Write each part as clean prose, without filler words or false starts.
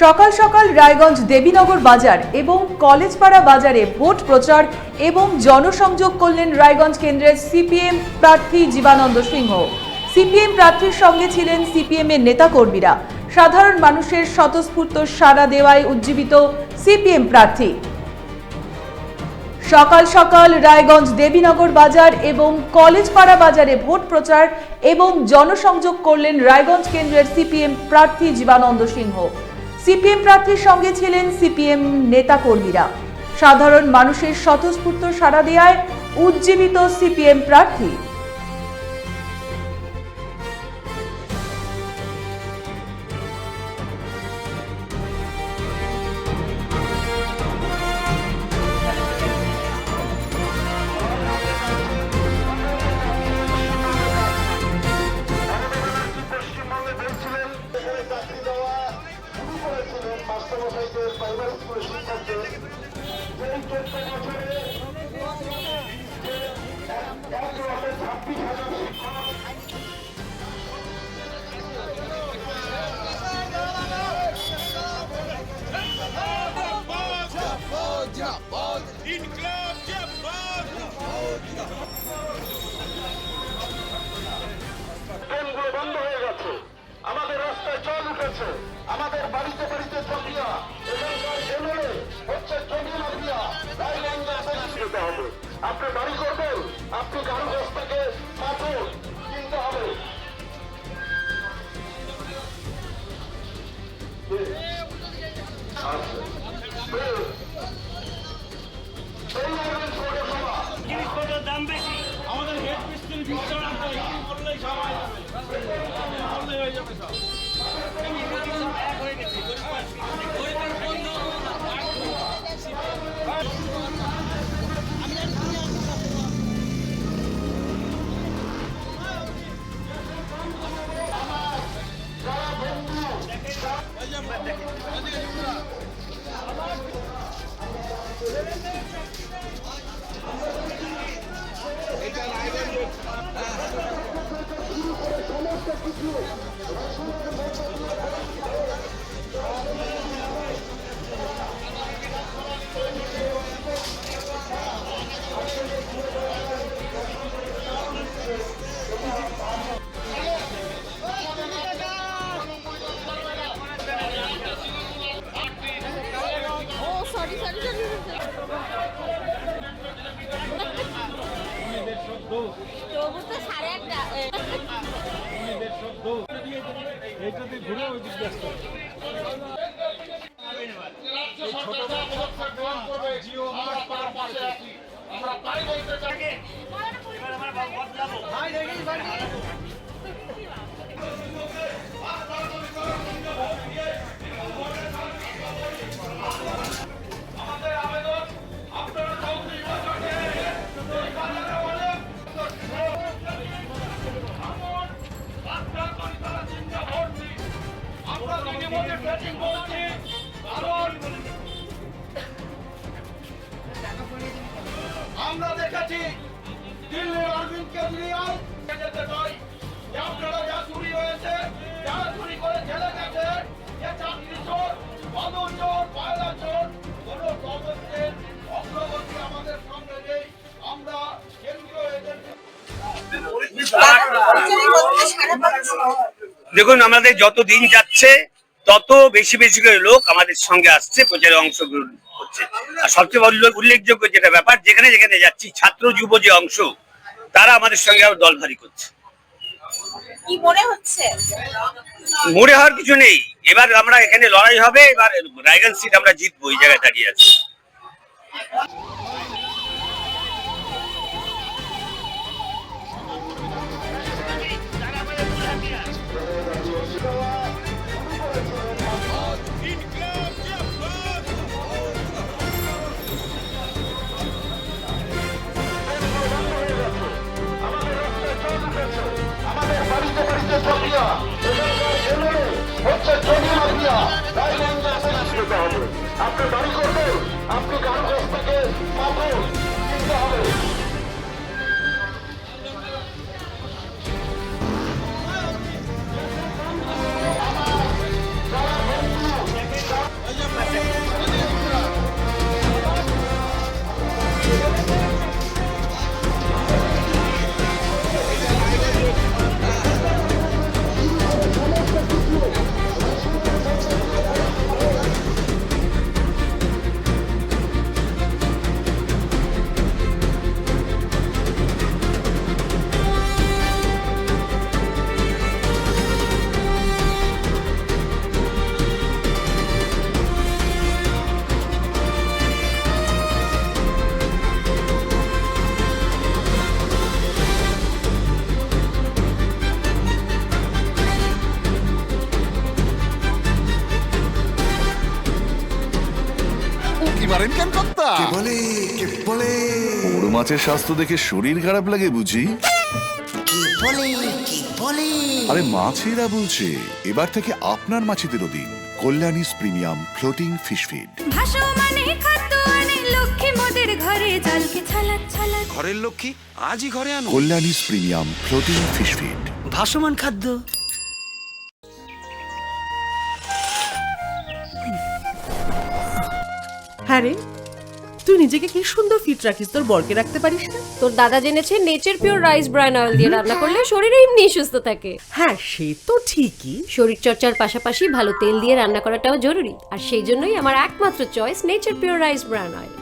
সকাল সকাল রায়গঞ্জ দেবীনগর বাজার এবং কলেজপাড়া বাজারে ভোট প্রচার এবং জনসংযোগ করলেন রায়গঞ্জ কেন্দ্রের সিপিএম প্রার্থী জীবানন্দ সিংহ। সিপিএম প্রার্থীর সঙ্গে ছিলেন সিপিএম এর নেতাকর্মীরা। সাধারণ মানুষের স্বতঃস্ফূর্ত সাড়া দেওয়ায় উজ্জীবিত সিপিএম প্রার্থী। সকাল সকাল রায়গঞ্জ দেবীনগর বাজার এবং কলেজপাড়া বাজারে ভোট প্রচার এবং জনসংযোগ করলেন রায়গঞ্জ কেন্দ্রের সিপিএম প্রার্থী জীবানন্দ সিংহ। সিপিএম প্রার্থীর সঙ্গে ছিলেন সিপিএম নেতাকর্মীরা। সাধারণ মানুষের স্বতঃস্ফূর্ত সাড়া দেওয়ায় উজ্জীবিত সিপিএম প্রার্থী। বন্ধ হয়ে গেছে, আমাদের রাস্তায় জল উঠেছে, আমাদের বাড়িতে বাড়িতে জমিয়া, এখানকার এমএলএ হচ্ছে জমি মাফিয়া। যেতে হবে, আপনি বাড়ি করবেন, আপনি কারো কাছ থেকে পাথর কিনতে হবে। জিনিসপত্রের দাম বেশি, আমাদের হেড মিস্ত্রি বিচ্ছনা করলেই সবাই করলেই হয়ে যাবে সব। এক হয়ে গেছে ঘুরে ওই দিক ব্যস্ত আমরা দেখেছি দিল্লির অরবিন্দ কেজরিওয়াল যেতে চাই যে আপনারা যা চুরি হয়েছে, যারা চুরি করে জেলে গেছে, যে চাকরি চোর, বাদুর চোর, পায়রা চোর, কোন তদন্তের অগ্রগতি আমাদের সামনে নেই। আমরা কেন্দ্রীয় এজেন্সি দেখুন, আমাদের যত দিন যাচ্ছে তত বেশি বেশি করে লোক আমাদের সঙ্গে আসছে, প্রচারে অংশগ্রহণ করছে। আর সবচেয়ে উল্লেখযোগ্য যেটা ব্যাপার, যেখানে যেখানে যাচ্ছি ছাত্র যুব যে অংশ, তারা আমাদের সঙ্গে আবার দল ভারী করছে। কি মনে হচ্ছে? মনে হওয়ার কিছু নেই, এবার আমরা এখানে লড়াই হবে, এবার রায়গঞ্জ সিট আমরা জিতবো, এই জায়গায় দাঁড়িয়ে আছি। আমাদের বাড়িতে বাড়িতে জমিয়া, এখানকার এমএলএ হচ্ছে জমি মাফিয়া। যেতে হবে, আপনি বাড়ি করবেন, আপনি কারো কাছ থেকে পাথর কিনতে হবে। পারেন কেন কর্তা? কে বলে বড় মাছের স্বাস্থ্য দেখে শরীর খারাপ লাগে বুঝি? কি বলে আরে মাছেরা বলছে এবার থেকে আপনার মাছেদেরও দিন কল্যাণীস প্রিমিয়াম ফ্লোটিং ফিশ ফিড। ভাসমানে খাদ্য আনে লক্ষ্মী মোদের ঘরে জলকে ছালাক ছালাক। ঘরের লক্ষ্মী আজই ঘরে আনো। কল্যাণীস প্রিমিয়াম ফ্লোটিং ফিশ ফিড। ভাসমান খাদ্য। হ্যাঁ রে, তুই নিজেকে কি সুন্দর ফিট রাখিস, তোর বরকে রাখতে পারিস না? তোর দাদা জেনেছে nature pure rice bran oil দিয়ে রান্না করলে শরীর এমনি সুস্থ থাকে। হ্যাঁ সে তো ঠিকই। শরীর চর্চার পাশাপাশি ভালো তেল দিয়ে রান্না করাটাও জরুরি, আর সেই জন্যই আমার একমাত্র choice nature pure rice bran oil.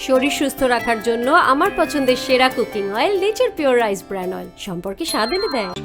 শরীর সুস্থ রাখার জন্য আমার পছন্দের সেরা cooking oil nature pure rice bran oil, সম্পর্কে স্বাদ এনে দেয়।